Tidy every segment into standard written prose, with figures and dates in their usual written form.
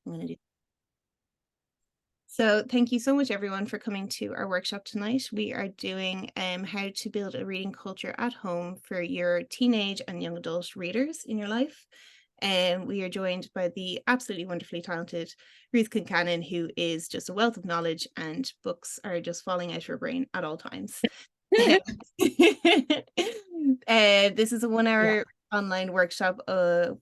I'm going to do. So thank you so much, everyone, for coming to our workshop tonight. We are doing how to build a reading culture at home for your teenage and young adult readers in your life. And we are joined by the absolutely wonderfully talented Ruth Concannon, who is just a wealth of knowledge, and books are just falling out of her brain at all times. This is a 1 hour online workshop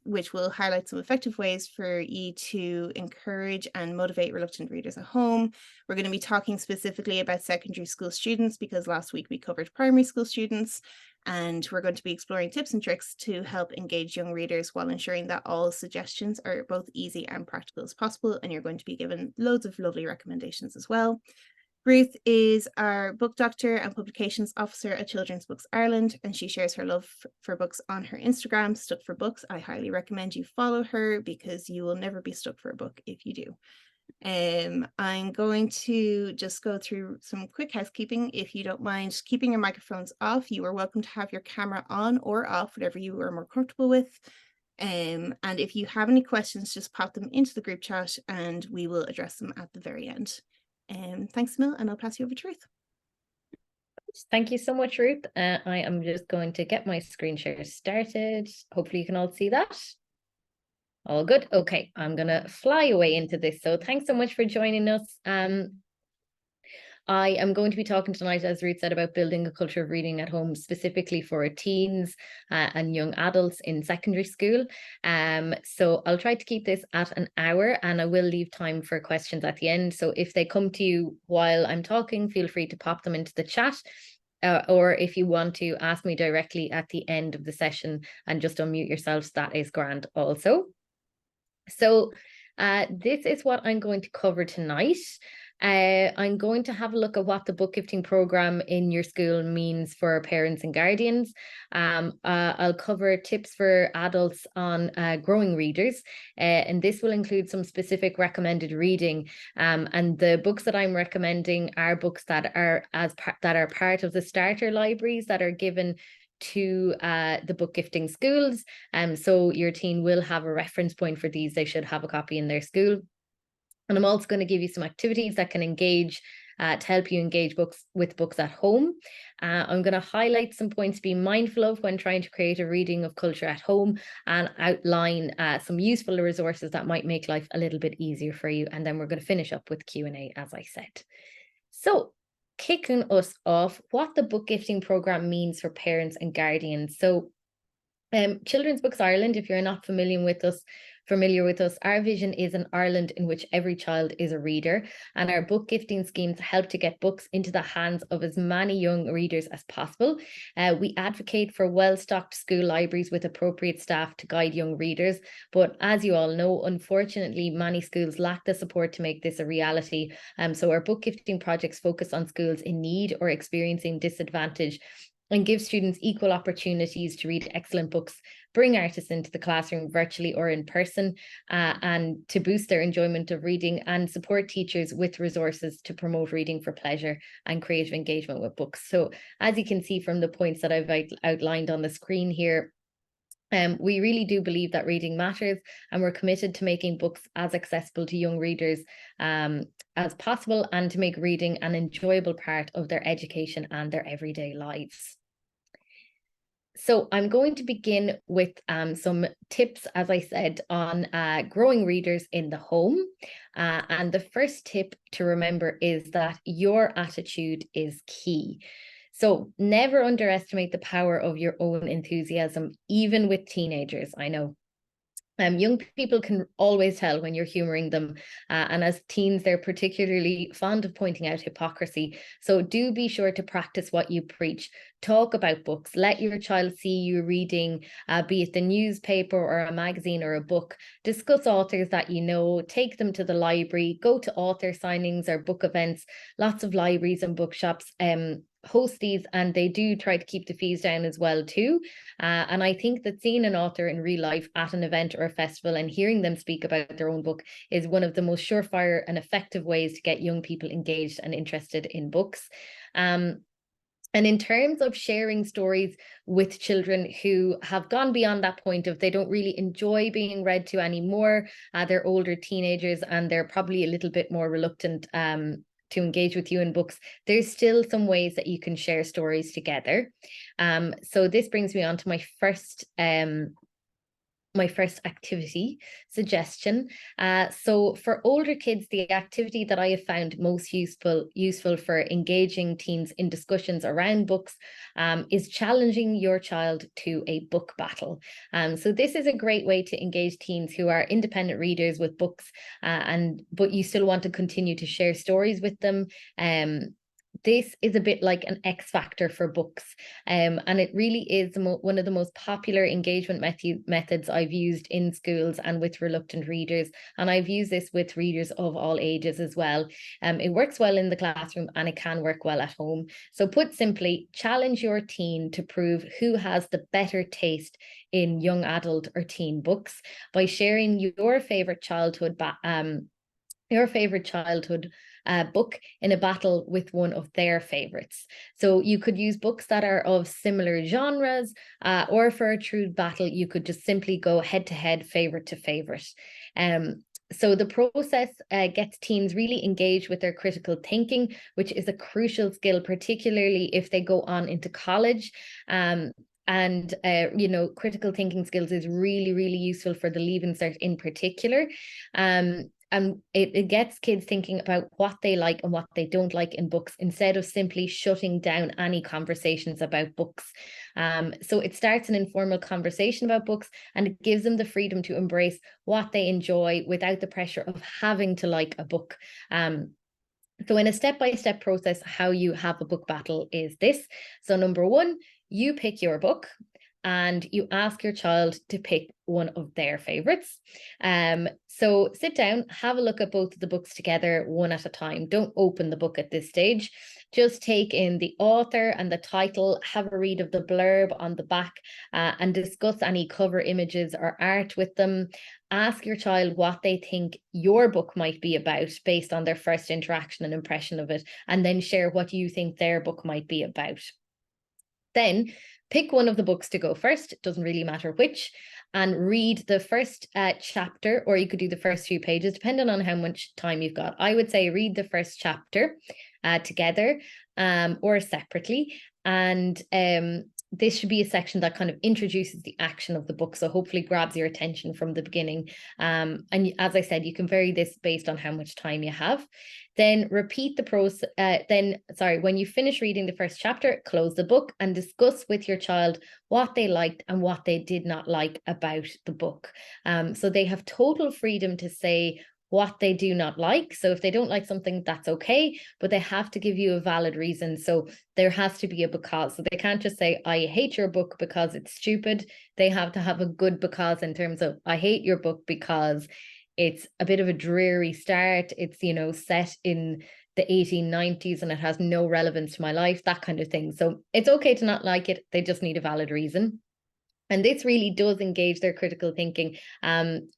which will highlight some effective ways for you to encourage and motivate reluctant readers at home. We're going to be talking specifically about secondary school students because last week we covered primary school students, and we're going to be exploring tips and tricks to help engage young readers while ensuring that all suggestions are both easy and practical as possible, and you're going to be given loads of lovely recommendations as well. Ruth is our book doctor and publications officer at Children's Books Ireland, and she shares her love for books on her Instagram, Stuck for Books. I highly recommend you follow her because you will never be stuck for a book if you do. I'm going to just go through some quick housekeeping. If you don't mind keeping your microphones off, you are welcome to have your camera on or off, whatever you are more comfortable with. And if you have any questions, just pop them into the group chat and we will address them at the very end. Thanks, Mill, and I'll pass you over to Ruth. Thank you so much, Ruth. I am just going to get my screen share started. Hopefully you can all see that. All good. Okay, I'm going to fly away into this. So thanks so much for joining us. I am going to be talking tonight, as Ruth said, about building a culture of reading at home, specifically for teens and young adults in secondary school. So I'll try to keep this at an hour, and I will leave time for questions at the end. So if they come to you while I'm talking, feel free to pop them into the chat. Or if you want to ask me directly at the end of the session and just unmute yourselves, that is grand also. So this is what I'm going to cover tonight. I'm going to have a look at what the book gifting program in your school means for parents and guardians. I'll cover tips for adults on growing readers, and this will include some specific recommended reading. And the books that I'm recommending are books that are part of the starter libraries that are given to the book gifting schools. So your teen will have a reference point for these. They should have a copy in their school. And I'm also going to give you some activities that can engage to help you engage with books at home. I'm going to highlight some points to be mindful of when trying to create a reading of culture at home, and outline some useful resources that might make life a little bit easier for you. And then we're going to finish up with Q&A, as I said. So kicking us off, what the book gifting program means for parents and guardians. So Children's Books Ireland, if you're not familiar with us, our vision is an Ireland in which every child is a reader, and our book gifting schemes help to get books into the hands of as many young readers as possible. We advocate for well-stocked school libraries with appropriate staff to guide young readers, but as you all know, unfortunately, many schools lack the support to make this a reality. So our book gifting projects focus on schools in need or experiencing disadvantage, and give students equal opportunities to read excellent books, bring artists into the classroom virtually or in person, and to boost their enjoyment of reading, and support teachers with resources to promote reading for pleasure and creative engagement with books. So as you can see from the points that I've outlined on the screen here, we really do believe that reading matters, and we're committed to making books as accessible to young readers as possible, and to make reading an enjoyable part of their education and their everyday lives. So I'm going to begin with some tips, as I said, on growing readers in the home. And the first tip to remember is that your attitude is key. So never underestimate the power of your own enthusiasm, even with teenagers. I know young people can always tell when you're humoring them. And as teens, they're particularly fond of pointing out hypocrisy. So do be sure to practice what you preach. Talk about books. Let your child see you reading, be it the newspaper or a magazine or a book. Discuss authors that you know. Take them to the library. Go to author signings or book events. Lots of libraries and bookshops host these, and they do try to keep the fees down as well too. And I think that seeing an author in real life at an event or a festival and hearing them speak about their own book is one of the most surefire and effective ways to get young people engaged and interested in books. And in terms of sharing stories with children who have gone beyond that point of they don't really enjoy being read to anymore, they're older teenagers and they're probably a little bit more reluctant to engage with you in books, there's still some ways that you can share stories together. So this brings me on to my first activity suggestion. So for older kids, the activity that I have found most useful for engaging teens in discussions around books is challenging your child to a book battle. So this is a great way to engage teens who are independent readers with books, but you still want to continue to share stories with them. This is a bit like an X factor for books. And it really is one of the most popular engagement methods I've used in schools and with reluctant readers. And I've used this with readers of all ages as well. It works well in the classroom and it can work well at home. So put simply, challenge your teen to prove who has the better taste in young adult or teen books by sharing your favorite childhood book in a battle with one of their favorites. So you could use books that are of similar genres, or for a true battle, you could just simply go head to head, favorite to favorite. So the process gets teens really engaged with their critical thinking, which is a crucial skill, particularly if they go on into college. Critical thinking skills is really, really useful for the Leaving Cert in particular. And it gets kids thinking about what they like and what they don't like in books instead of simply shutting down any conversations about books. So it starts an informal conversation about books and it gives them the freedom to embrace what they enjoy without the pressure of having to like a book. So in a step-by-step process, how you have a book battle is this. So number one, you pick your book and you ask your child to pick one of their favorites. So sit down, have a look at both of the books together one at a time. Don't open the book at this stage. Just take in the author and the title, have a read of the blurb on the back, and discuss any cover images or art with them. Ask your child what they think your book might be about based on their first interaction and impression of it, and then share what you think their book might be about. Then pick one of the books to go first, it doesn't really matter which, and read the first chapter, or you could do the first few pages, depending on how much time you've got. I would say read the first chapter together or separately. And this should be a section that kind of introduces the action of the book. So hopefully grabs your attention from the beginning. And as I said, you can vary this based on how much time you have. Then repeat the process. When you finish reading the first chapter, close the book and discuss with your child what they liked and what they did not like about the book. So they have total freedom to say what they do not like. So if they don't like something, that's okay, but they have to give you a valid reason. So there has to be a because. So they can't just say, I hate your book because it's stupid. They have to have a good because in terms of, I hate your book because it's a bit of a dreary start. It's, set in the 1890s and it has no relevance to my life, that kind of thing. So it's okay to not like it. They just need a valid reason. And this really does engage their critical thinking. And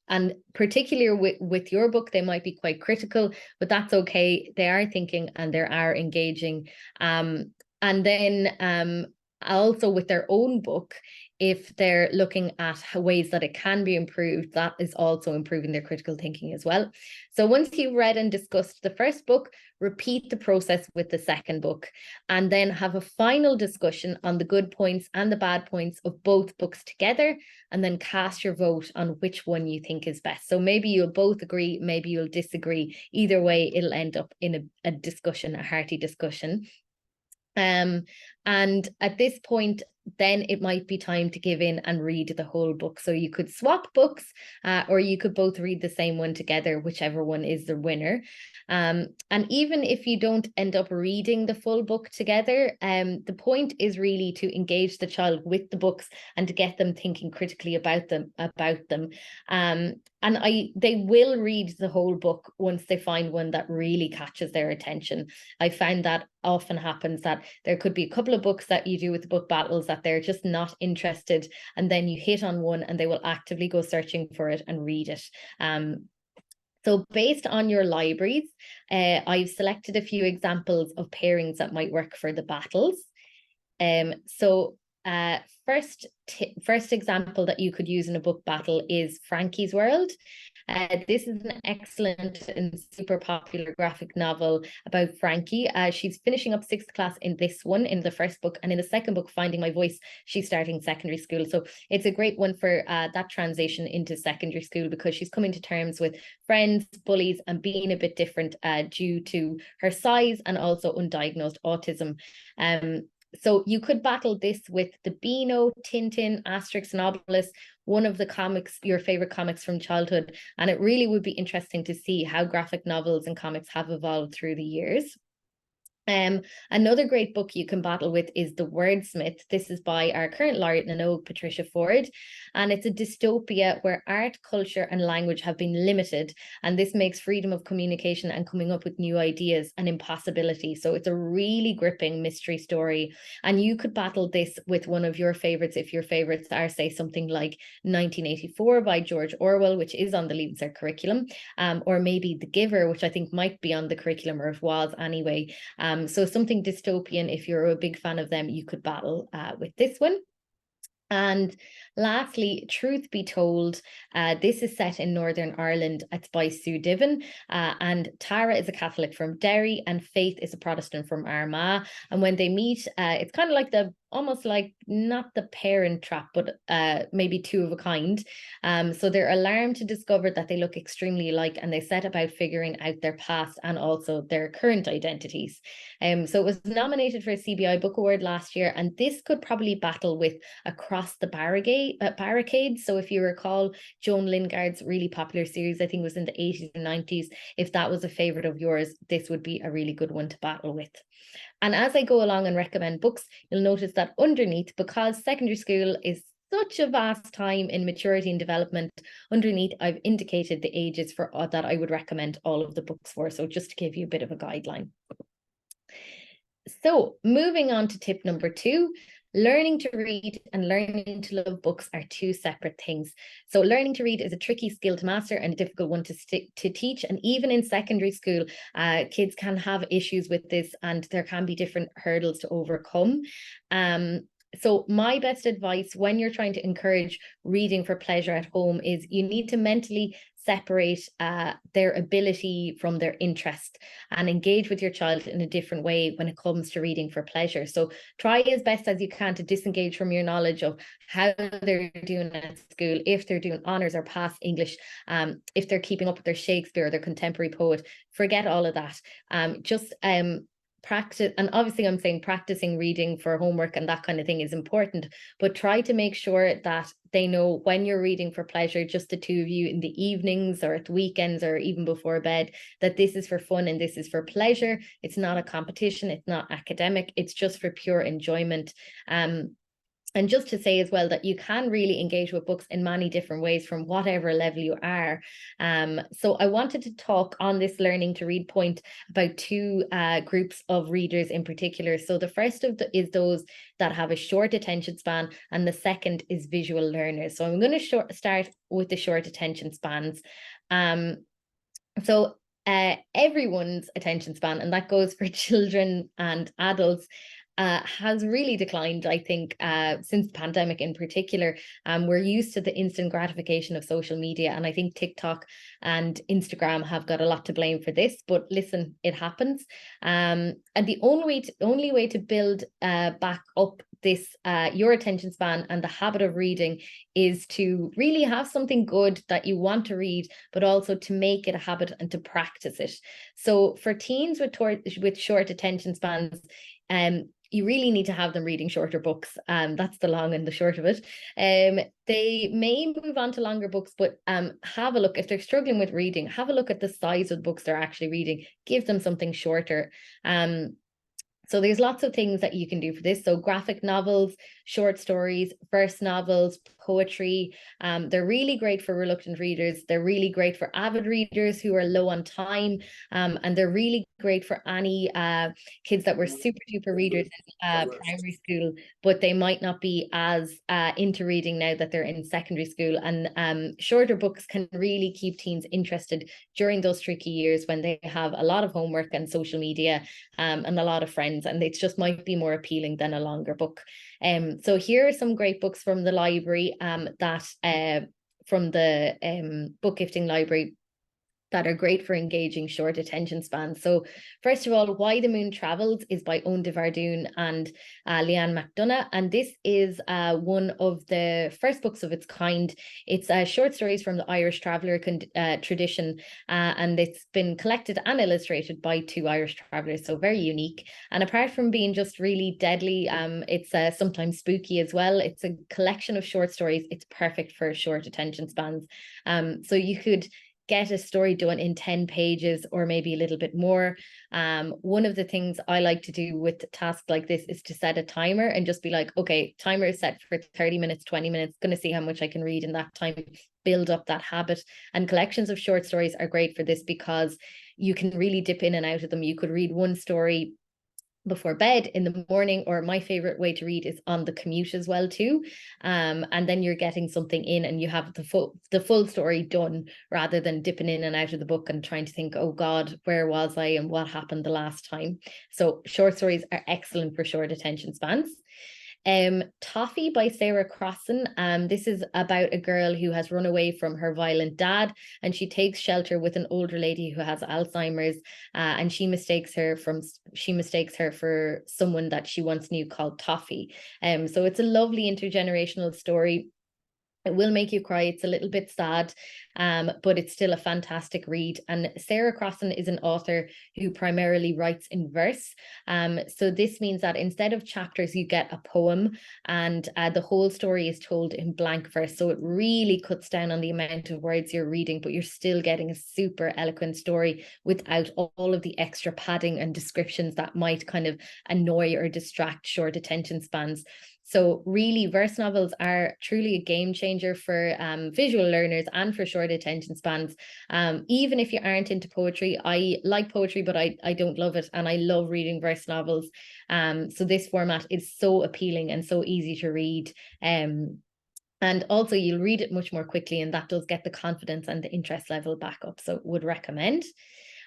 particularly with your book, they might be quite critical, but that's okay. They are thinking and they are engaging. And then also with their own book, if they're looking at ways that it can be improved, that is also improving their critical thinking as well. So once you've read and discussed the first book, repeat the process with the second book, and then have a final discussion on the good points and the bad points of both books together, and then cast your vote on which one you think is best. So maybe you'll both agree, maybe you'll disagree. Either way, it'll end up in a discussion, a hearty discussion. And at this point, then it might be time to give in and read the whole book. So you could swap books, or you could both read the same one together, whichever one is the winner. And even if you don't end up reading the full book together, the point is really to engage the child with the books and to get them thinking critically about them. And they will read the whole book once they find one that really catches their attention. I find that often happens, that there could be a couple of books that you do with the book battles that they're just not interested, and then you hit on one and they will actively go searching for it and read it. So based on your libraries, I've selected a few examples of pairings that might work for the battles. So first example that you could use in a book battle is Frankie's World. This is an excellent and super popular graphic novel about Frankie. She's finishing up 6th class in this one, in the first book, and in the second book, Finding My Voice, she's starting secondary school. So it's a great one for that transition into secondary school, because she's coming to terms with friends, bullies, and being a bit different due to her size and also undiagnosed autism. So you could battle this with the Beano, Tintin, Asterix, and Obelix, one of the comics, your favorite comics from childhood. And it really would be interesting to see how graphic novels and comics have evolved through the years. Another great book you can battle with is The Wordsmith. This is by our current laureate in Oak, Patricia Ford, and it's a dystopia where art, culture, and language have been limited, and this makes freedom of communication and coming up with new ideas an impossibility. So it's a really gripping mystery story, and you could battle this with one of your favorites if your favorites are, say, something like 1984 by George Orwell, which is on the Leaving Cert curriculum, or maybe The Giver, which I think might be on the curriculum, or it was anyway. So something dystopian, if you're a big fan of them, you could battle with this one. And lastly, Truth Be Told, this is set in Northern Ireland. It's by Sue Diven, and Tara is a Catholic from Derry and Faith is a Protestant from Armagh. And when they meet, it's kind of like almost like not the Parent Trap, but maybe two of a kind. So they're alarmed to discover that they look extremely alike, and they set about figuring out their past and also their current identities. So it was nominated for a CBI Book Award last year, and this could probably battle with Across the Barricades. So if you recall Joan Lingard's really popular series, I think it was in the 80s and 90s, if that was a favorite of yours, this would be a really good one to battle with. And as I go along and recommend books, you'll notice that underneath, because secondary school is such a vast time in maturity and development, underneath I've indicated the ages for that I would recommend all of the books for. So just to give you a bit of a guideline. So moving on to tip number 2, learning to read and learning to love books are two separate things. So learning to read is a tricky skill to master and a difficult one to teach. And even in secondary school, kids can have issues with this, and there can be different hurdles to overcome. So my best advice when you're trying to encourage reading for pleasure at home is you need to mentally separate their ability from their interest and engage with your child in a different way when it comes to reading for pleasure. So try as best as you can to disengage from your knowledge of how they're doing at school, if they're doing honours or past English, if they're keeping up with their Shakespeare or their contemporary poet. Forget all of that. Just practice. And obviously I'm saying practicing reading for homework and that kind of thing is important, but try to make sure that they know when you're reading for pleasure, just the two of you in the evenings or at the weekends or even before bed, that this is for fun and this is for pleasure. It's not a competition, it's not academic, it's just for pure enjoyment. And just to say as well that you can really engage with books in many different ways from whatever level you are. So I wanted to talk on this learning to read point about two groups of readers in particular. So the first is those that have a short attention span, and the second is visual learners. So I'm going to start with the short attention spans. So everyone's attention span, and that goes for children and adults, has really declined, I think, since the pandemic in particular. We're used to the instant gratification of social media, and I think TikTok and Instagram have got a lot to blame for this, but listen, it happens. And the only way to build back up this your attention span and the habit of reading is to really have something good that you want to read, but also to make it a habit and to practice it. So for teens with short attention spans, you really need to have them reading shorter books. That's the long and the short of it. They may move on to longer books, but have a look. If they're struggling with reading, have a look at the size of the books they're actually reading. Give them something shorter. So there's lots of things that you can do for this. So graphic novels, short stories, verse novels, poetry. They're really great for reluctant readers. They're really great for avid readers who are low on time. And they're really great for any kids that were super duper readers in primary school, but they might not be as into reading now that they're in secondary school. And shorter books can really keep teens interested during those tricky years when they have a lot of homework and social media and a lot of friends, and it just might be more appealing than a longer book. So here are some great books from the library from the book gifting library that are great for engaging short attention spans. So first of all, Why the Moon Travels is by Owen de Vardoon and Leanne McDonough. And this is one of the first books of its kind. It's short stories from the Irish traveller tradition. And it's been collected and illustrated by two Irish travellers, so very unique. And apart from being just really deadly, it's sometimes spooky as well. It's a collection of short stories. It's perfect for short attention spans. So you could get a story done in 10 pages or maybe a little bit more. One of the things I like to do with tasks like this is to set a timer and just be like, okay, timer is set for 30 minutes, 20 minutes, going to see how much I can read in that time, build up that habit. And collections of short stories are great for this because you can really dip in and out of them. You could read one story before bed, in the morning, or my favorite way to read is on the commute as well too. And then you're getting something in and you have the full story done, rather than dipping in and out of the book and trying to think, oh God, where was I and what happened the last time? So short stories are excellent for short attention spans. Toffee by Sarah Crossan. This is about a girl who has run away from her violent dad, and she takes shelter with an older lady who has Alzheimer's, and she mistakes her for someone that she once knew called Toffee. So it's a lovely intergenerational story. It will make you cry. It's a little bit sad, but it's still a fantastic read. And Sarah Crossan is an author who primarily writes in verse. So this means that instead of chapters, you get a poem, and the whole story is told in blank verse. So it really cuts down on the amount of words you're reading, but you're still getting a super eloquent story without all of the extra padding and descriptions that might kind of annoy or distract short attention spans. So really, verse novels are truly a game changer for visual learners and for short attention spans. Even if you aren't into poetry, I like poetry, but I don't love it. And I love reading verse novels. So this format is so appealing and so easy to read. And also you'll read it much more quickly, and that does get the confidence and the interest level back up. So would recommend.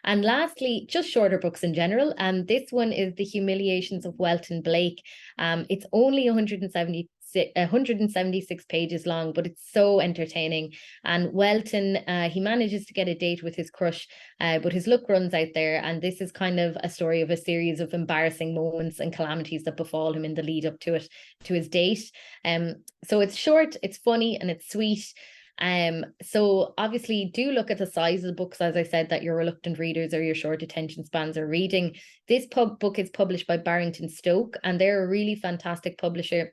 And lastly, just shorter books in general. This one is The Humiliations of Welton Blake. It's only 176 pages long, but it's so entertaining. And Welton, he manages to get a date with his crush, but his luck runs out there. And this is kind of a story of a series of embarrassing moments and calamities that befall him in the lead up to his date. So it's short, it's funny, and it's sweet. So obviously do look at the size of the books, as I said, that your reluctant readers or your short attention spans are reading. This book is published by Barrington Stoke, and they're a really fantastic publisher.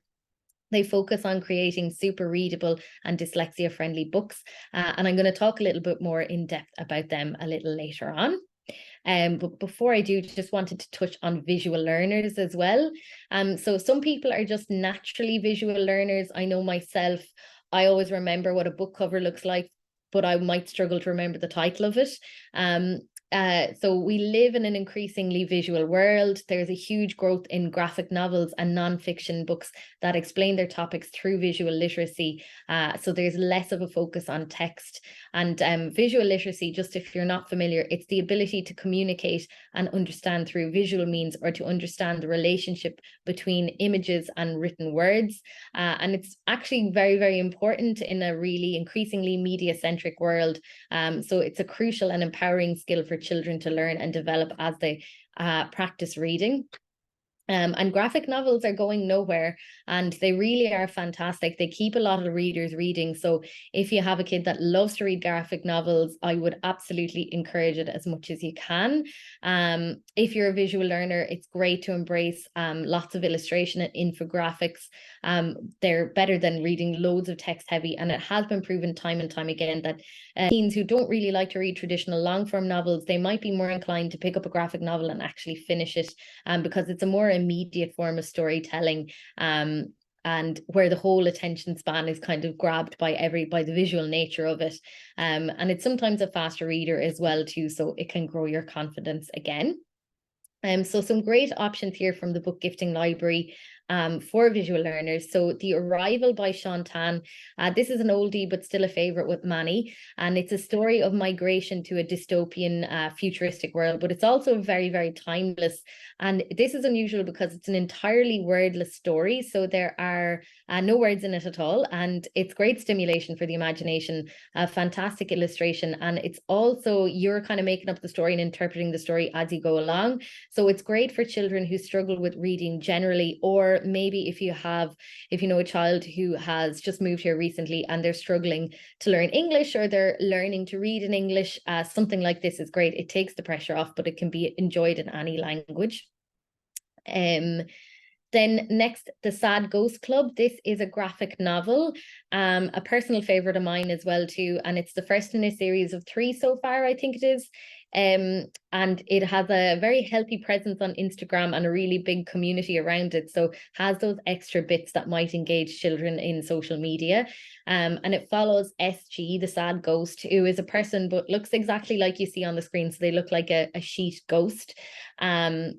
They focus on creating super readable and dyslexia friendly books. And I'm going to talk a little bit more in depth about them a little later on. But before I do, just wanted to touch on visual learners as well. So some people are just naturally visual learners. I know myself, I always remember what a book cover looks like, but I might struggle to remember the title of it. So we live in an increasingly visual world. There's a huge growth in graphic novels and non-fiction books that explain their topics through visual literacy. So there's less of a focus on text. And visual literacy, just if you're not familiar, it's the ability to communicate and understand through visual means, or to understand the relationship between images and written words. And it's actually very, very important in a really increasingly media-centric world. So it's a crucial and empowering skill for children to learn and develop as they practice reading. And graphic novels are going nowhere, and they really are fantastic. They keep a lot of readers reading. So if you have a kid that loves to read graphic novels, I would absolutely encourage it as much as you can. If you're a visual learner, it's great to embrace lots of illustration and infographics. They're better than reading loads of text heavy, and it has been proven time and time again that teens who don't really like to read traditional long form novels, they might be more inclined to pick up a graphic novel and actually finish it, because it's a more immediate form of storytelling. and where the whole attention span is kind of grabbed by the visual nature of it. And it's sometimes a faster reader as well too, so it can grow your confidence again. So some great options here from the book gifting library for visual learners. So The Arrival by Concannon. This is an oldie, but still a favorite with many. And it's a story of migration to a dystopian futuristic world, but it's also very, very timeless. And this is unusual because it's an entirely wordless story. So there are no words in it at all. And it's great stimulation for the imagination, fantastic illustration. And it's also, you're kind of making up the story and interpreting the story as you go along. So it's great for children who struggle with reading generally, or maybe if you know a child who has just moved here recently and they're struggling to learn English, or they're learning to read in English, something like this is great. It takes the pressure off, but it can be enjoyed in any language. Then next, The Sad Ghost Club. This is a graphic novel, a personal favorite of mine as well too. And it's the first in a series of 3 so far, I think it is. And it has a very healthy presence on Instagram and a really big community around it. So has those extra bits that might engage children in social media. And it follows SG, the sad ghost, who is a person but looks exactly like you see on the screen. So they look like a sheet ghost. And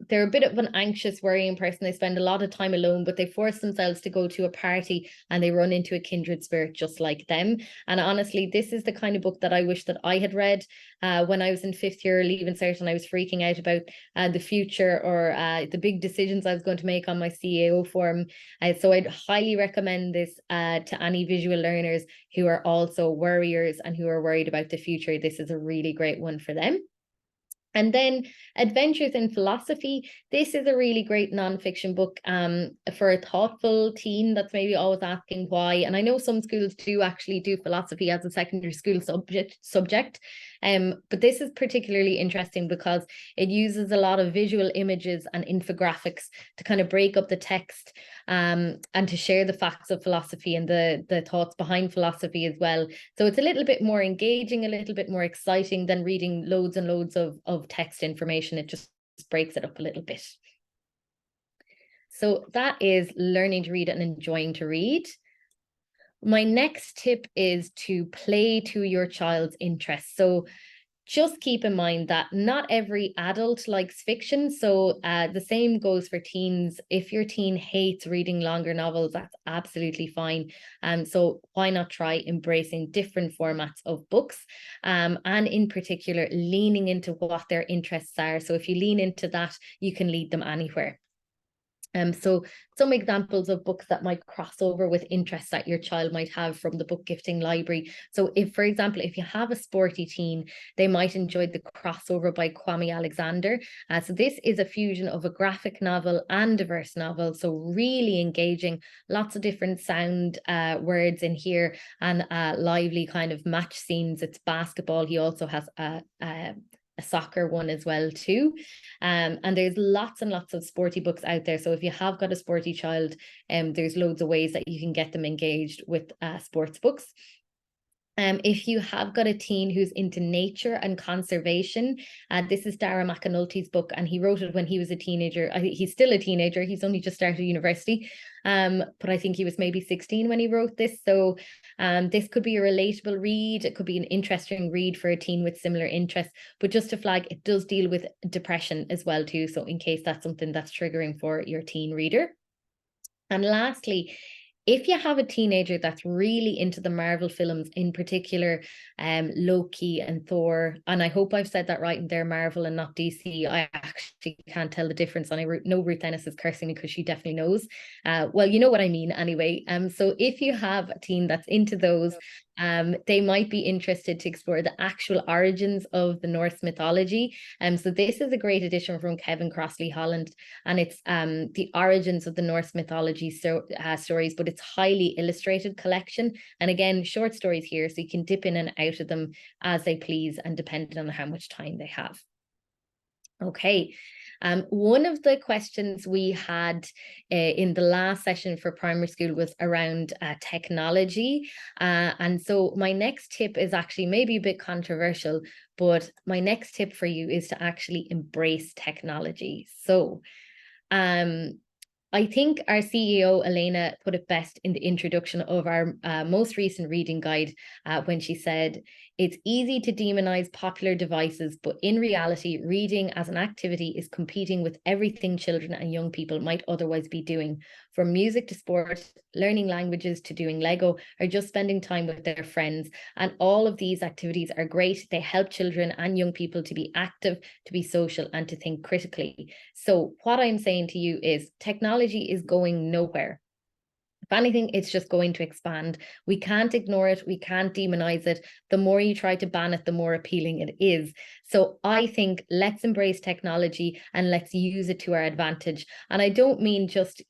they're a bit of an anxious, worrying person. They spend a lot of time alone, but they force themselves to go to a party and they run into a kindred spirit just like them. And honestly, this is the kind of book that I wish that I had read when I was in 5th year Leaving Cert, and I was freaking out about the future or the big decisions I was going to make on my CAO form. So I'd highly recommend this to any visual learners who are also worriers and who are worried about the future. This is a really great one for them. And then Adventures in Philosophy. This is a really great nonfiction book for a thoughtful teen that's maybe always asking why. And I know some schools do actually do philosophy as a secondary school subject. But this is particularly interesting because it uses a lot of visual images and infographics to kind of break up the text and to share the facts of philosophy and the thoughts behind philosophy as well. So it's a little bit more engaging, a little bit more exciting than reading loads and loads of text information. It just breaks it up a little bit. So that is learning to read and enjoying to read. My next tip is to play to your child's interests. So just keep in mind that not every adult likes fiction. So the same goes for teens. If your teen hates reading longer novels, that's absolutely fine. So why not try embracing different formats of books, and in particular, leaning into what their interests are. So if you lean into that, you can lead them anywhere. So some examples of books that might cross over with interests that your child might have from the book gifting library. So if, for example, if you have a sporty teen, they might enjoy The Crossover by Kwame Alexander. So this is a fusion of a graphic novel and a verse novel. So really engaging, lots of different sound words in here, and lively kind of match scenes. It's basketball. He also has a soccer one as well too. And there's lots and lots of sporty books out there. So if you have got a sporty child, there's loads of ways that you can get them engaged with sports books. If you have got a teen who's into nature and conservation, this is Dara McAnulty's book, and he wrote it when he was a teenager. He's still a teenager. He's only just started university. But I think he was maybe 16 when he wrote this. So this could be a relatable read. It could be an interesting read for a teen with similar interests. But just to flag, it does deal with depression as well too. So in case that's something that's triggering for your teen reader. And lastly, if you have a teenager that's really into the Marvel films, in particular, Loki and Thor, and I hope I've said that right, and they're Marvel and not DC. I actually can't tell the difference, and I know Ruth Ennis is cursing me because she definitely knows. Well, you know what I mean anyway. So if you have a teen that's into those, they might be interested to explore the actual origins of the Norse mythology. So this is a great edition from Kevin Crossley Holland, and it's the origins of the Norse mythology stories, but it's highly illustrated collection. And again, short stories here, so you can dip in and out of them as they please and depending on how much time they have. Okay. One of the questions we had in the last session for primary school was around technology. And so my next tip is actually maybe a bit controversial, but my next tip for you is to actually embrace technology. So I think our CEO, Elena, put it best in the introduction of our most recent reading guide when she said, "It's easy to demonize popular devices, but in reality, reading as an activity is competing with everything children and young people might otherwise be doing. From music to sport, learning languages to doing Lego, or just spending time with their friends. And all of these activities are great. They help children and young people to be active, to be social, and to think critically. So what I'm saying to you is technology is going nowhere. If anything, it's just going to expand. We can't ignore it. We can't demonize it. The more you try to ban it, the more appealing it is. So I think let's embrace technology and let's use it to our advantage. And I don't mean just,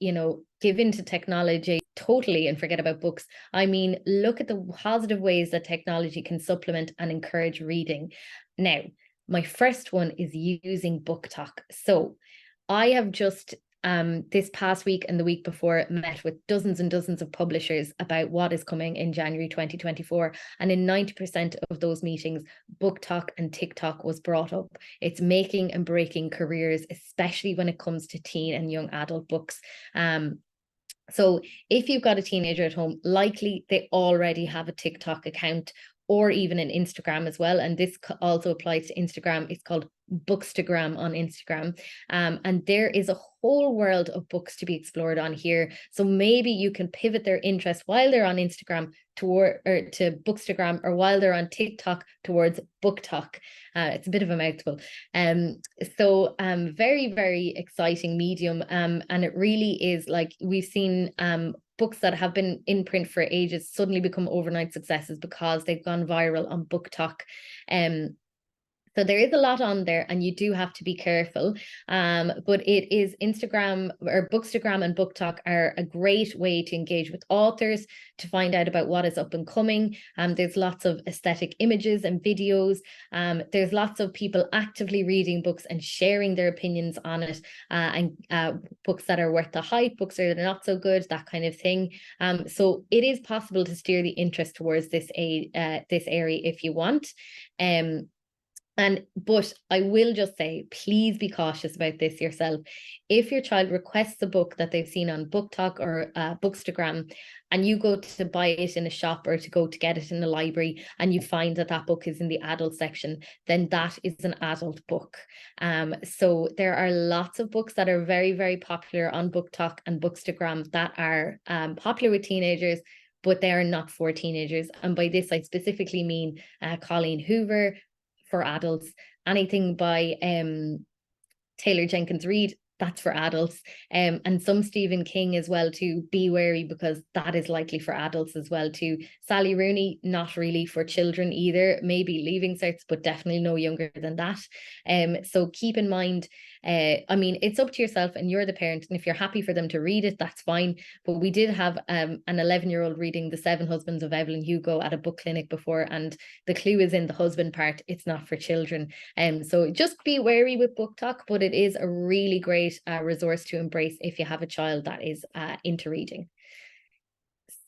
give into technology totally and forget about books. I mean, look at the positive ways that technology can supplement and encourage reading. Now, my first one is using Book Talk. So I have just this past week and the week before met with dozens and dozens of publishers about what is coming in January 2024. And in 90% of those meetings, Book Talk and TikTok was brought up. It's making and breaking careers, especially when it comes to teen and young adult books. So if you've got a teenager at home, likely they already have a TikTok account or even an Instagram as well. And this also applies to Instagram. It's called Bookstagram on Instagram. And there is a whole world of books to be explored on here. So maybe you can pivot their interest while they're on Instagram to Bookstagram, or while they're on TikTok towards Book Talk. It's a bit of a mouthful. Very, very exciting medium. And it really is, like, we've seen books that have been in print for ages suddenly become overnight successes because they've gone viral on Book Talk. So there is a lot on there, and you do have to be careful. But it is Instagram, or Bookstagram and Book Talk are a great way to engage with authors, to find out about what is up and coming. There's lots of aesthetic images and videos. There's lots of people actively reading books and sharing their opinions on it, and books that are worth the hype, books that are not so good, that kind of thing. So it is possible to steer the interest towards this area if you want. But I will just say, please be cautious about this yourself. If your child requests a book that they've seen on Book Talk or Bookstagram, and you go to buy it in a shop or to go to get it in the library, and you find that that book is in the adult section, then that is an adult book. So there are lots of books that are very, very popular on Book Talk and Bookstagram that are popular with teenagers, but they are not for teenagers. And by this, I specifically mean Colleen Hoover for adults, anything by Taylor Jenkins Reid, that's for adults, and some Stephen King as well too. Be wary, because that is likely for adults as well too. Sally Rooney, not really for children either, maybe Leaving Certs, but definitely no younger than that. So keep in mind, I mean, it's up to yourself and you're the parent, and if you're happy for them to read it, that's fine. But we did have an 11-year-old reading The Seven Husbands of Evelyn Hugo at a book clinic before, and the clue is in the husband part. It's not for children. So just be wary with Book Talk, but it is a really great resource to embrace if you have a child that is into reading.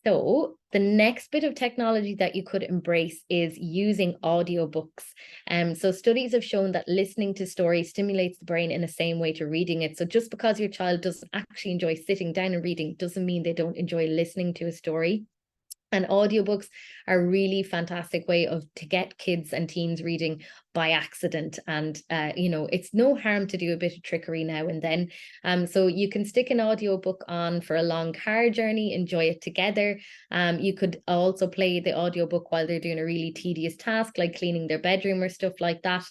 So the next bit of technology that you could embrace is using audiobooks. So studies have shown that listening to stories stimulates the brain in the same way to reading it. So just because your child doesn't actually enjoy sitting down and reading doesn't mean they don't enjoy listening to a story. And audiobooks are a really fantastic way to get kids and teens reading by accident. And, it's no harm to do a bit of trickery now and then. So you can stick an audiobook on for a long car journey, enjoy it together. You could also play the audiobook while they're doing a really tedious task, like cleaning their bedroom or stuff like that.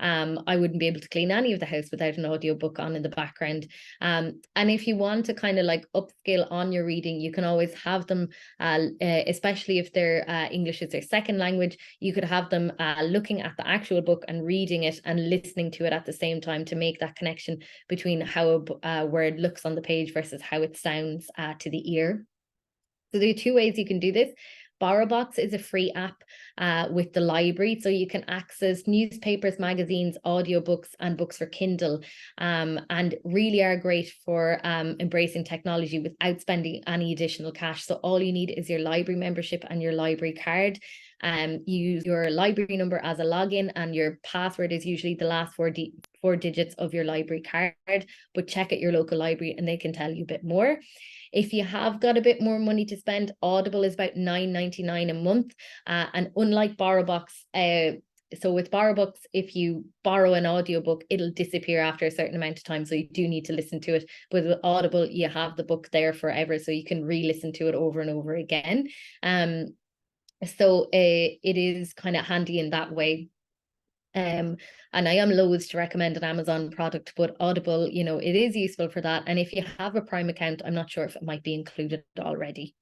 I wouldn't be able to clean any of the house without an audiobook on in the background. And if you want to kind of like upskill on your reading, you can always have them, especially if their English is their second language, you could have them looking at the actual book and reading it and listening to it at the same time, to make that connection between how a word looks on the page versus how it sounds to the ear. So there are two ways you can do this. BorrowBox is a free app with the library, so you can access newspapers, magazines, audiobooks, and books for Kindle, and really are great for embracing technology without spending any additional cash. So all you need is your library membership and your library card. Use your library number as a login, and your password is usually the last four digits of your library card, but check at your local library and they can tell you a bit more. If you have got a bit more money to spend, Audible is about $9.99 a month. And unlike BorrowBox, so with BorrowBox, if you borrow an audiobook, it'll disappear after a certain amount of time. So you do need to listen to it. But with Audible, you have the book there forever. So you can re-listen to it over and over again. So it is kind of handy in that way. And I am loath to recommend an Amazon product, but Audible, it is useful for that. And if you have a Prime account, I'm not sure if it might be included already.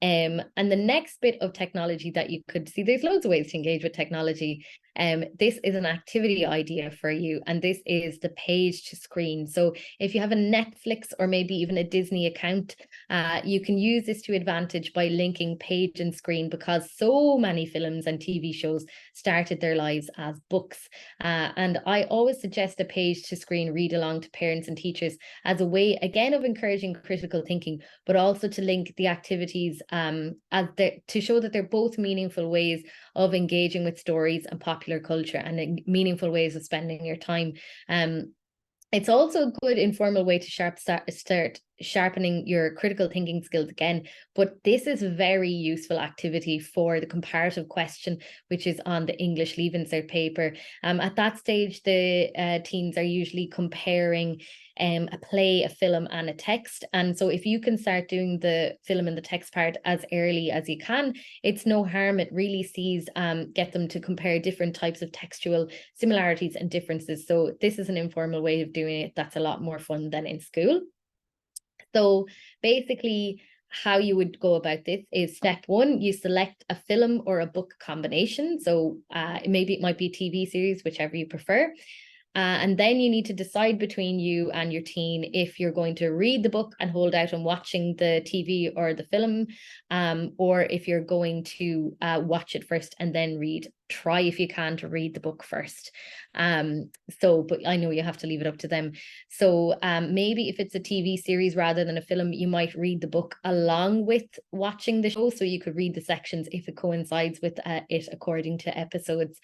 And the next bit of technology that you could see, there's loads of ways to engage with technology. This is an activity idea for you, and this is the page to screen. So if you have a Netflix or maybe even a Disney account, you can use this to advantage by linking page and screen, because so many films and TV shows started their lives as books. And I always suggest a page to screen read along to parents and teachers as a way, again, of encouraging critical thinking, but also to link the activities to show that they're both meaningful ways of engaging with stories and popular culture, and meaningful ways of spending your time. It's also a good informal way to start sharpening your critical thinking skills again. But this is a very useful activity for the comparative question, which is on the English Leaving Cert paper. At that stage, the teens are usually comparing a play, a film, and a text. And so if you can start doing the film and the text part as early as you can, it's no harm. It really get them to compare different types of textual similarities and differences. So this is an informal way of doing it that's a lot more fun than in school. So basically, how you would go about this is step one, you select a film or a book combination. So maybe it might be a TV series, whichever you prefer. And then you need to decide between you and your teen if you're going to read the book and hold out on watching the TV or the film, or if you're going to watch it first and then read. Try, if you can, to read the book first. But I know you have to leave it up to them. So maybe if it's a TV series rather than a film, you might read the book along with watching the show. So you could read the sections if it coincides with it according to episodes.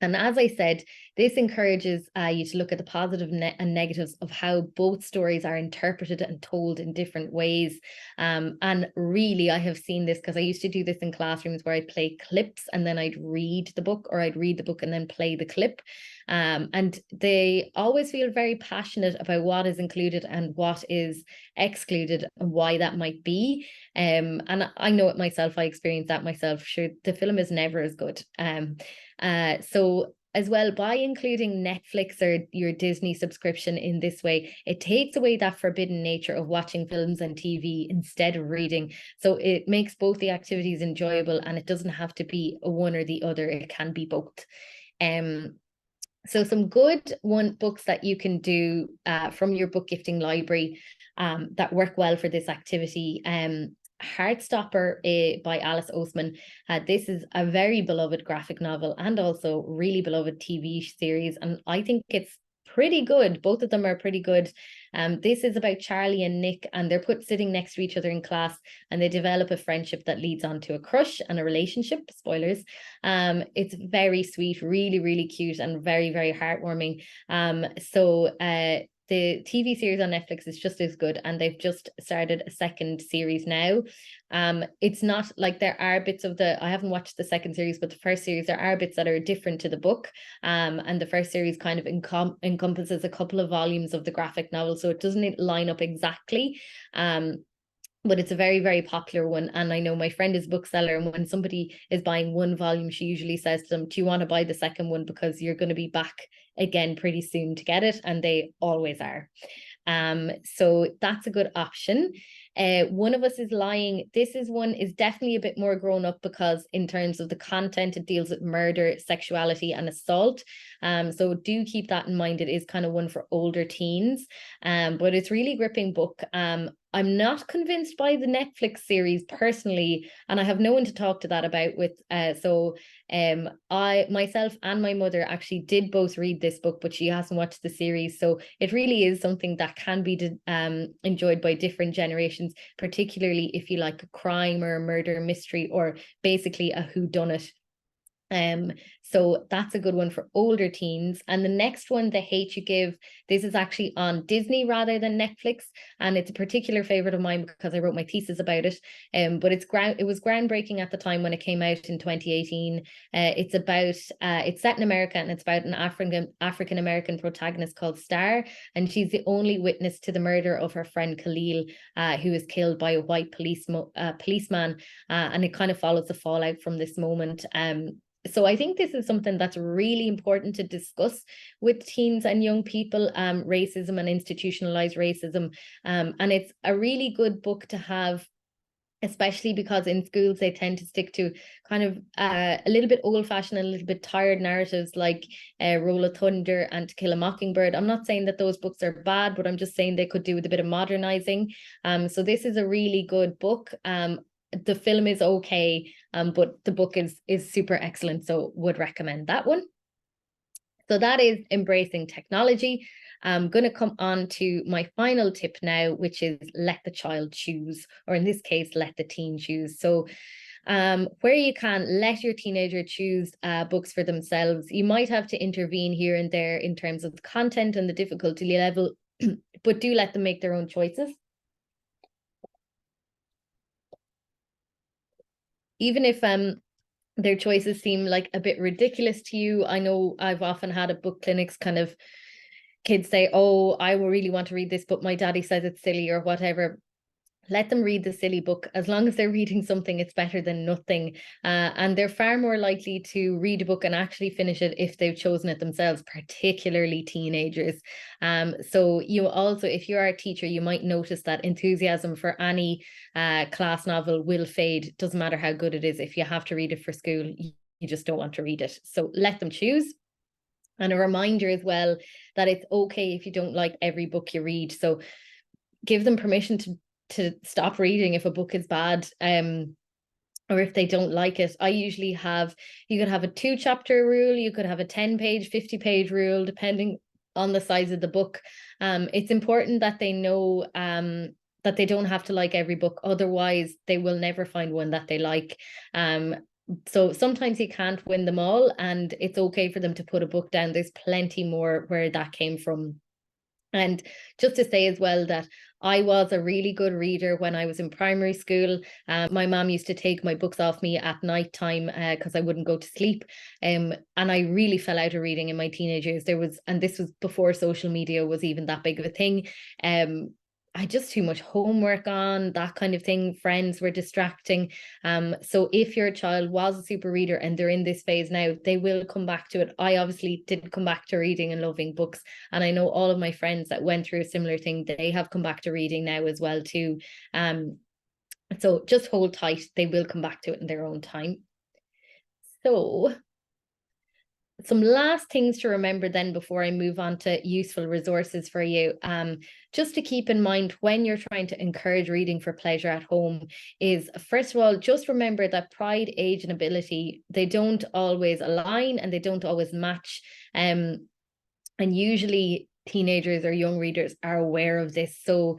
And as I said, this encourages you to look at the positive and negatives of how both stories are interpreted and told in different ways. And really, I have seen this because I used to do this in classrooms where I'd play clips and then I'd read the book, or I'd read the book and then play the clip. And they always feel very passionate about what is included and what is excluded and why that might be. And I know it myself, I experienced that myself. Sure, the film is never as good. So as well, by including Netflix or your Disney subscription in this way, it takes away that forbidden nature of watching films and TV instead of reading. So it makes both the activities enjoyable, and it doesn't have to be a one or the other. It can be both. So some good books that you can do from your book gifting library that work well for this activity. Heartstopper by Alice Oseman. This is a very beloved graphic novel and also really beloved TV series, and I think it's pretty good. Both of them are pretty good. This is about Charlie and Nick, and they're sitting next to each other in class, and they develop a friendship that leads on to a crush and a relationship. Spoilers. It's very sweet, really, really cute, and very, very heartwarming. The TV series on Netflix is just as good, and they've just started a second series now. It's not like there are bits of I haven't watched the second series, but the first series, there are bits that are different to the book. And the first series kind of encompasses a couple of volumes of the graphic novel, so it doesn't line up exactly. But it's a very, very popular one. And I know my friend is a bookseller, and when somebody is buying one volume, she usually says to them, do you want to buy the second one? Because you're going to be back again pretty soon to get it. And they always are. So that's a good option. One of Us is Lying. This is definitely a bit more grown up, because in terms of the content, it deals with murder, sexuality, and assault. So do keep that in mind. It is kind of one for older teens, but it's really gripping book. I'm not convinced by the Netflix series personally, and I have no one to talk to that about with. I myself and my mother actually did both read this book, but she hasn't watched the series. So it really is something that can be enjoyed by different generations, particularly if you like a crime or a murder mystery, or basically a whodunit. So that's a good one for older teens. And the next one, The Hate You Give, this is actually on Disney rather than Netflix, and it's a particular favorite of mine because I wrote my thesis about it. But it was groundbreaking at the time when it came out in 2018. It's set in America, and it's about an African American protagonist called Star, and she's the only witness to the murder of her friend Khalil, who was killed by a white policeman, and it kind of follows the fallout from this moment. So I think this is something that's really important to discuss with teens and young people, racism and institutionalized racism. And it's a really good book to have, especially because in schools they tend to stick to kind of a little bit old-fashioned and a little bit tired narratives like Roll of Thunder and To Kill a Mockingbird. I'm not saying that those books are bad, but I'm just saying they could do with a bit of modernizing. So this is a really good book. The film is okay, but the book is super excellent, so would recommend that one. So that is Embracing Technology. I'm going to come on to my final tip now, which is let the child choose, or in this case, let the teen choose. So where you can, let your teenager choose books for themselves. You might have to intervene here and there in terms of the content and the difficulty level, but do let them make their own choices. Even if their choices seem like a bit ridiculous to you. I know I've often had at book clinics kind of kids say, oh, I really want to read this, but my daddy says it's silly or whatever. Let them read the silly book. As long as they're reading something, it's better than nothing. And they're far more likely to read a book and actually finish it if they've chosen it themselves, particularly teenagers. So you also, if you are a teacher, you might notice that enthusiasm for any class novel will fade. Doesn't matter how good it is. If you have to read it for school, you just don't want to read it. So let them choose. And a reminder as well that it's okay if you don't like every book you read. So give them permission to stop reading if a book is bad, or if they don't like it. I usually have, you could have a 2-chapter rule, you could have a 10-page, 50-page rule, depending on the size of the book. It's important that they know that they don't have to like every book, otherwise they will never find one that they like. So sometimes you can't win them all, and it's okay for them to put a book down. There's plenty more where that came from. And just to say as well that I was a really good reader when I was in primary school. My mom used to take my books off me at night time because I wouldn't go to sleep. And I really fell out of reading in my teenage years. And this was before social media was even that big of a thing. I had just too much homework on, that kind of thing. Friends were distracting. So if your child was a super reader and they're in this phase now, they will come back to it. I obviously did come back to reading and loving books. And I know all of my friends that went through a similar thing, they have come back to reading now as well too. So just hold tight. They will come back to it in their own time. So some last things to remember then before I move on to useful resources for you. Just to keep in mind when you're trying to encourage reading for pleasure at home is, first of all, just remember that pride, age, and ability, they don't always align and they don't always match. And usually teenagers or young readers are aware of this. So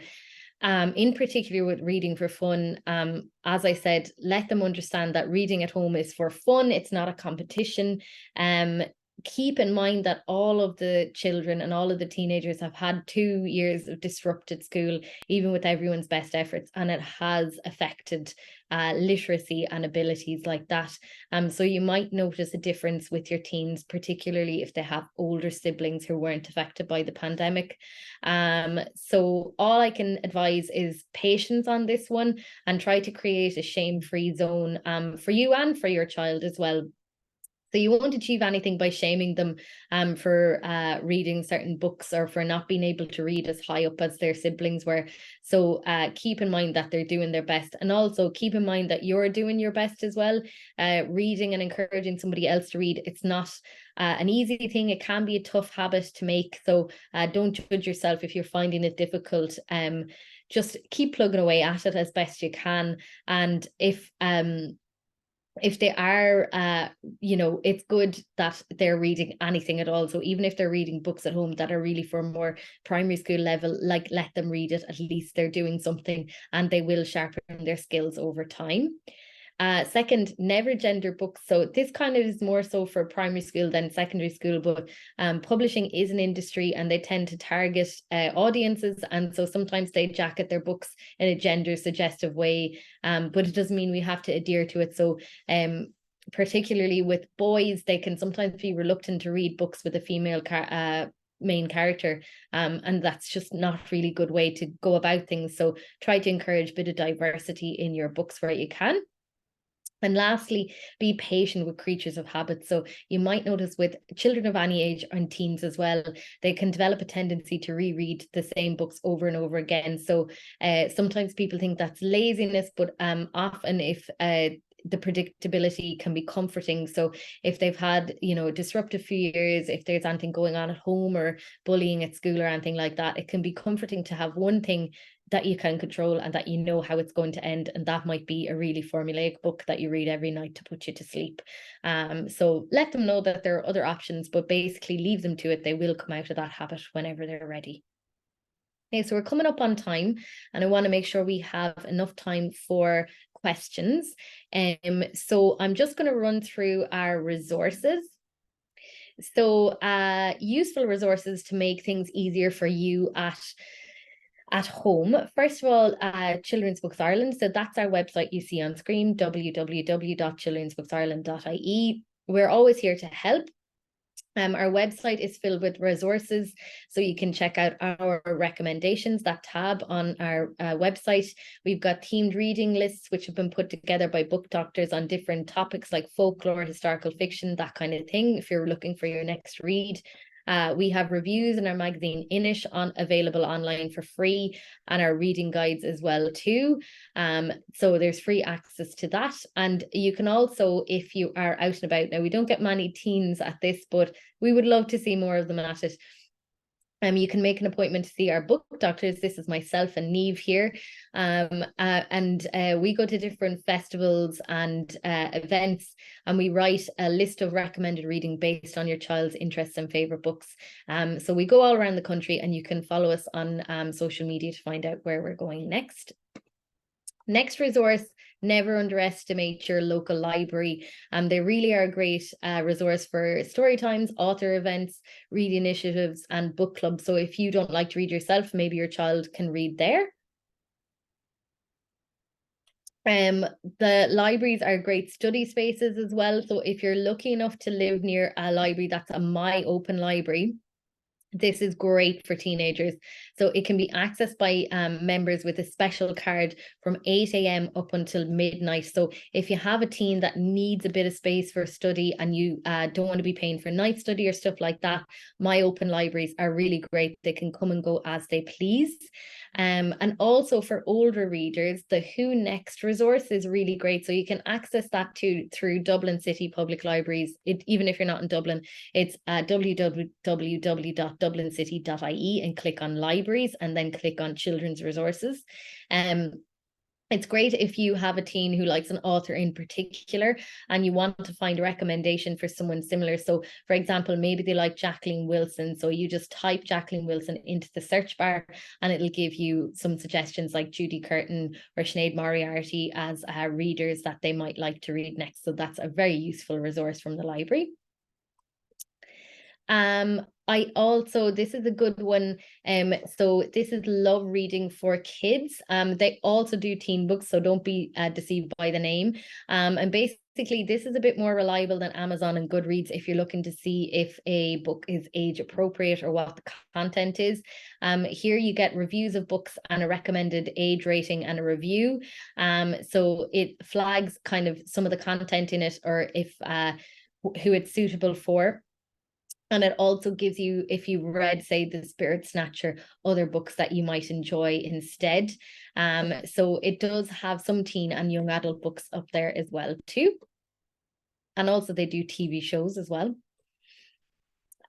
in particular with reading for fun, as I said, let them understand that reading at home is for fun. It's not a competition. Keep in mind that all of the children and all of the teenagers have had 2 years of disrupted school, even with everyone's best efforts, and it has affected literacy and abilities like that. So you might notice a difference with your teens, particularly if they have older siblings who weren't affected by the pandemic. So all I can advise is patience on this one, and try to create a shame-free zone for you and for your child as well. So you won't achieve anything by shaming them for reading certain books or for not being able to read as high up as their siblings were. So keep in mind that they're doing their best, and also keep in mind that you're doing your best as well. Reading and encouraging somebody else to read, it's not an easy thing. It can be a tough habit to make. So don't judge yourself if you're finding it difficult. just keep plugging away at it as best you can. And if they are, it's good that they're reading anything at all. So even if they're reading books at home that are really for more primary school level, like, let them read it. At least they're doing something, and they will sharpen their skills over time. Second, never gender books. So this kind of is more so for primary school than secondary school, but publishing is an industry, and they tend to target audiences, and so sometimes they jacket their books in a gender suggestive way, but it doesn't mean we have to adhere to it. So particularly with boys, they can sometimes be reluctant to read books with a female main character, and that's just not really good way to go about things. So try to encourage a bit of diversity in your books where you can. And lastly, be patient with creatures of habit. So you might notice with children of any age and teens as well, they can develop a tendency to reread the same books over and over again. So sometimes people think that's laziness, but often if the predictability can be comforting. So if they've had, a disruptive few years, if there's anything going on at home or bullying at school or anything like that, it can be comforting to have one thing that you can control and that you know how it's going to end. And that might be a really formulaic book that you read every night to put you to sleep. So let them know that there are other options, but basically leave them to it. They will come out of that habit whenever they're ready. Okay, so we're coming up on time, and I want to make sure we have enough time for questions. So I'm just going to run through our resources. So useful resources to make things easier for you at home. First of all, Children's Books Ireland. So that's our website you see on screen, www.childrensbooksireland.ie. We're always here to help. Our website is filled with resources, so you can check out our recommendations, that tab on our website. We've got themed reading lists, which have been put together by book doctors on different topics like folklore, historical fiction, that kind of thing, if you're looking for your next read. We have reviews in our magazine Inish available online for free, and our reading guides as well too. So there's free access to that. And you can also, if you are out and about, now we don't get many teens at this, but we would love to see more of them at it. You can make an appointment to see our book doctors. This is myself and Neve here. We go to different festivals and events, and we write a list of recommended reading based on your child's interests and favorite books. So we go all around the country, and you can follow us on social media to find out where we're going next. Next resource, never underestimate your local library. They really are a great resource for story times, author events, reading initiatives, and book clubs. So if you don't like to read yourself, maybe your child can read there. The libraries are great study spaces as well. So if you're lucky enough to live near a library that's a My Open library, this is great for teenagers. So it can be accessed by members with a special card from 8 a.m. up until midnight. So if you have a teen that needs a bit of space for study, and you don't want to be paying for night study or stuff like that, My Open libraries are really great. They can come and go as they please. And also for older readers, the Who Next resource is really great. So you can access that too through Dublin City Public Libraries. Even if you're not in Dublin, it's www.dublincity.ie and click on libraries, and then click on children's resources. It's great if you have a teen who likes an author in particular and you want to find a recommendation for someone similar. So for example, maybe they like Jacqueline Wilson. So you just type Jacqueline Wilson into the search bar, and it'll give you some suggestions like Judy Curtin or Sinead Moriarty as readers that they might like to read next. So that's a very useful resource from the library. This is a good one. So this is Love Reading for Kids. They also do teen books, so don't be deceived by the name. And basically this is a bit more reliable than Amazon and Goodreads if you're looking to see if a book is age appropriate or what the content is. Here you get reviews of books and a recommended age rating and a review. So it flags kind of some of the content in it, or if who it's suitable for. And it also gives you, if you read, say, The Spirit Snatcher, other books that you might enjoy instead. So it does have some teen and young adult books up there as well too. And also they do TV shows as well.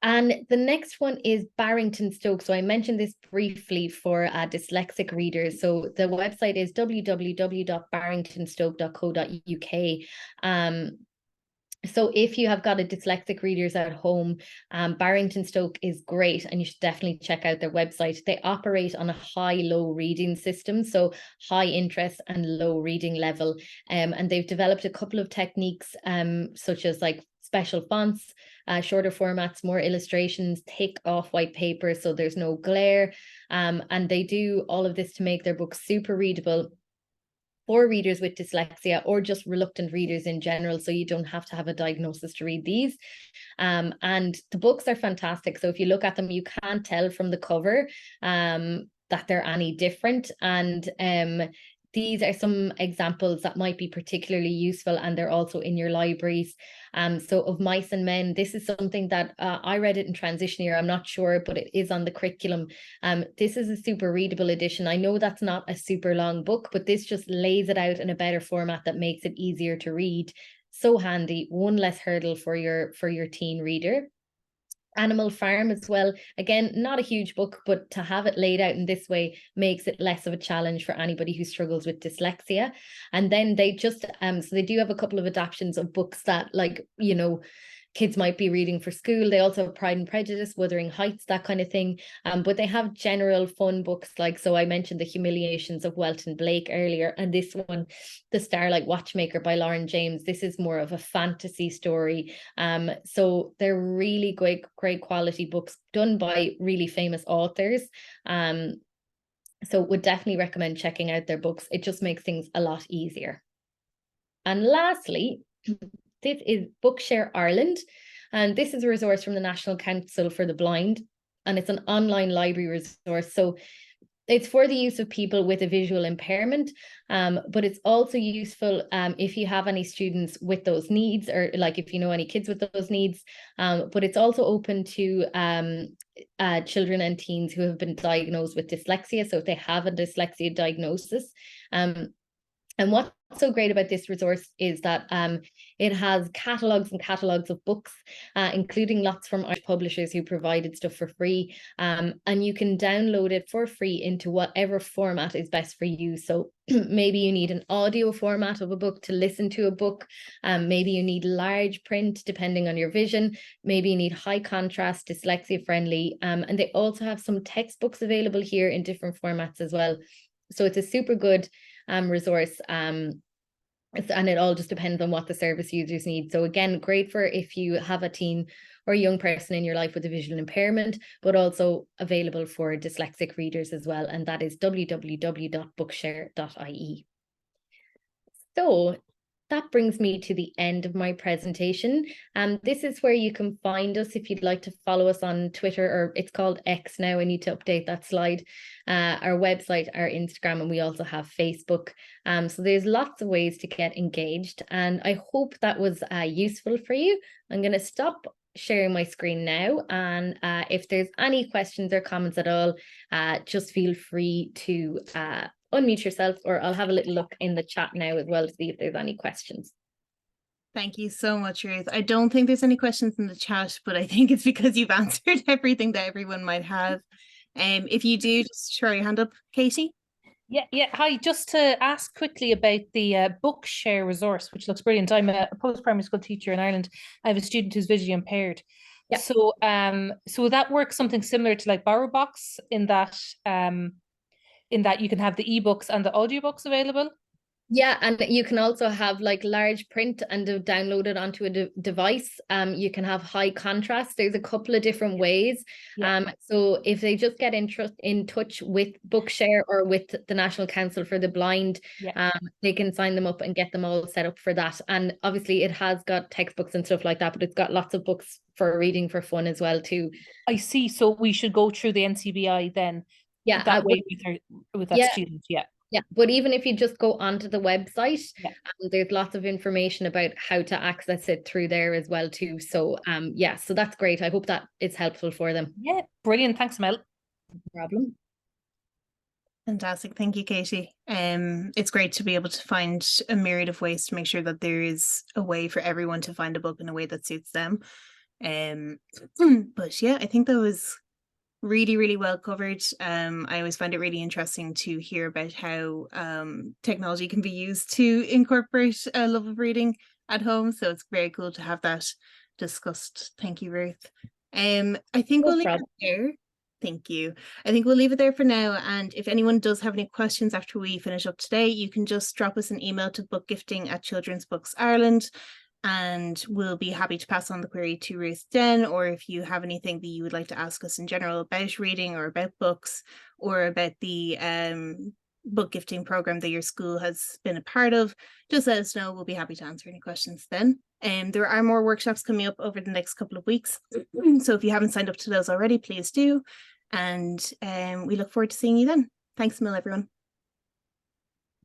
And the next one is Barrington Stoke. So I mentioned this briefly for dyslexic readers. So the website is www.barringtonstoke.co.uk. So if you have got a dyslexic readers at home, Barrington Stoke is great, and you should definitely check out their website. They operate on a high-low reading system, so high interest and low reading level. And they've developed a couple of techniques, such as like special fonts, shorter formats, more illustrations, thick off-white paper, so there's no glare. And they do all of this to make their books super readable for readers with dyslexia or just reluctant readers in general, so you don't have to have a diagnosis to read these. And the books are fantastic. So if you look at them, you can't tell from the cover that they're any different. And these are some examples that might be particularly useful, and they're also in your libraries. So of Mice and Men, this is something that I read it in transition year. I'm not sure, but it is on the curriculum. This is a super readable edition. I know that's not a super long book, but this just lays it out in a better format that makes it easier to read. So handy, one less hurdle for your teen reader. Animal Farm as well. Again, not a huge book, but to have it laid out in this way makes it less of a challenge for anybody who struggles with dyslexia. And then they just, so they do have a couple of adaptations of books that, like, you know, kids might be reading for school. They also have Pride and Prejudice, Wuthering Heights, that kind of thing. But they have general fun books, like, so I mentioned The Humiliations of Welton Blake earlier, and this one, The Starlight Watchmaker by Lauren James. This is more of a fantasy story. So they're really great quality books done by really famous authors. So would definitely recommend checking out their books. It just makes things a lot easier. And lastly, this is Bookshare Ireland, and this is a resource from the National Council for the Blind, and it's an online library resource. So it's for the use of people with a visual impairment, but it's also useful if you have any students with those needs, or like if you know any kids with those needs. But it's also open to children and teens who have been diagnosed with dyslexia. So if they have a dyslexia diagnosis. And what's so great about this resource is that it has catalogues and catalogues of books, including lots from Irish publishers who provided stuff for free. And you can download it for free into whatever format is best for you. So maybe you need an audio format of a book to listen to a book. Maybe you need large print, depending on your vision. Maybe you need high contrast, dyslexia friendly. And they also have some textbooks available here in different formats as well. So it's a super good resource, and it all just depends on what the service users need. So again, great for if you have a teen or a young person in your life with a visual impairment, but also available for dyslexic readers as well. And that is www.bookshare.ie. So that brings me to the end of my presentation. This is where you can find us if you'd like to follow us on Twitter, or it's called X now. I need to update that slide. Our website, our Instagram, and we also have Facebook. So there's lots of ways to get engaged, and I hope that was useful for you. I'm going to stop sharing my screen now, and if there's any questions or comments at all, just feel free to unmute yourself, or I'll have a little look in the chat now as well to see if there's any questions. Thank you so much, Ruth. I don't think there's any questions in the chat, but I think it's because you've answered everything that everyone might have. If you do, just throw your hand up, Katie. Yeah. Hi, just to ask quickly about the Bookshare resource, which looks brilliant. I'm a post-primary school teacher in Ireland. I have a student who's visually impaired. Yeah. So that works something similar to like BorrowBox in that you can have the ebooks and the audiobooks available. Yeah, and you can also have like large print and download it onto a device. You can have high contrast. There's a couple of different ways. Yeah. So if they just get in touch with Bookshare or with the National Council for the Blind, yeah, they can sign them up and get them all set up for that. And obviously it has got textbooks and stuff like that, but it's got lots of books for reading for fun as well too. I see. So we should go through the NCBI then. Yeah, that way with that student. Yeah. Yeah, but even if you just go onto the website, yeah, there's lots of information about how to access it through there as well too. So yeah, so that's great. I hope that it's helpful for them. Yeah, brilliant. Thanks, Mel. No problem. Fantastic. Thank you, Katie. It's great to be able to find a myriad of ways to make sure that there is a way for everyone to find a book in a way that suits them. But yeah, I think that was really, really well covered. I always find it really interesting to hear about how technology can be used to incorporate a love of reading at home. So it's very cool to have that discussed. Thank you, Ruth. I think we'll leave it there. Thank you. I think we'll leave it there for now. And if anyone does have any questions after we finish up today, you can just drop us an email to bookgifting@Children's Books Ireland, and we'll be happy to pass on the query to Ruth then. Or if you have anything that you would like to ask us in general about reading or about books or about the book gifting program that your school has been a part of, just let us know. We'll be happy to answer any questions then. There are more workshops coming up over the next couple of weeks. So if you haven't signed up to those already, please do. And we look forward to seeing you then. Thanks a million, everyone.